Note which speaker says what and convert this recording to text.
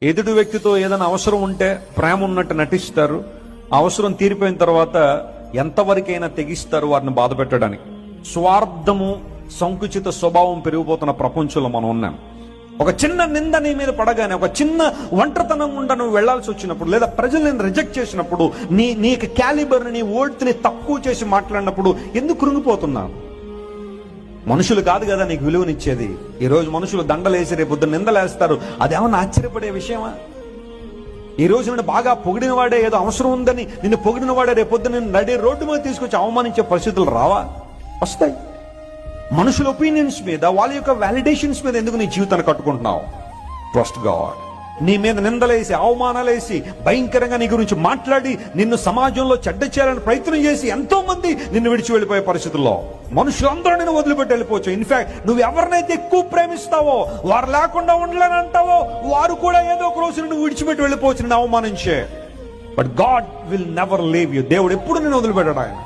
Speaker 1: ఎదుటి వ్యక్తితో ఏదైనా అవసరం ఉంటే ప్రేమ ఉన్నట్టు నటిస్తారు, అవసరం తీరిపోయిన తర్వాత ఎంతవరకైనా తెగిస్తారు వారిని బాధ పెట్టడానికి. స్వార్థము, సంకుచిత స్వభావం పెరిగిపోతున్న ప్రపంచంలో మనం ఉన్నాం. ఒక చిన్న నింద నీ మీద పడగానే, ఒక చిన్న ఒంటరితనం గుండా నువ్వు వెళ్లాల్సి వచ్చినప్పుడు, లేదా ప్రజలు నేను రిజెక్ట్ చేసినప్పుడు, నీకు క్యాలిబర్ని, నీ ఓడ్ని తక్కువ చేసి మాట్లాడినప్పుడు ఎందుకు కృంగిపోతున్నావు? మనుషులు కాదు కదా నీకు విలువనిచ్చేది. ఈ రోజు మనుషులు దండలేసి రేపు నిందలేస్తారు. అదేమన్నా ఆశ్చర్యపడే విషయమా? ఈ రోజు నిన్ను బాగా పొగిడిన వాడే, ఏదో అవసరం ఉందని నిన్ను పొగిడిన వాడే రేపొద్దు నిన్ను నడి రోడ్డు మీద తీసుకొచ్చి అవమానించే పరిస్థితులు రావా? వస్తాయి. మనుషుల ఒపీనియన్స్ మీద, వాళ్ళ యొక్క వాలిడేషన్స్ మీద ఎందుకు నీ జీవితాన్ని కట్టుకుంటున్నావు? Trust God. నీ మీద నిందలేసి, అవమానాలేసి, భయంకరంగా నీ గురించి మాట్లాడి, నిన్ను సమాజంలో చెడ్డ చేయాలని ప్రయత్నం చేసి ఎంతో మంది నిన్ను విడిచి వెళ్ళిపోయే పరిస్థితుల్లో మనుషులందరూ నిన్ను వదిలిపెట్టి వెళ్ళిపోవచ్చు. ఇన్ఫాక్ట్ నువ్వు ఎవరినైతే ఎక్కువ ప్రేమిస్తావో, వారు లేకుండా ఉండలేని అంటావో, వారు కూడా ఏదో ఒక రోజు నిన్ను విడిచిపెట్టి వెళ్ళిపోవచ్చు, నిన్ను అవమానించే. But God will never leave you. దేవుడు ఎప్పుడు నిన్ను వదిలిపెట్టాడు. ఆయన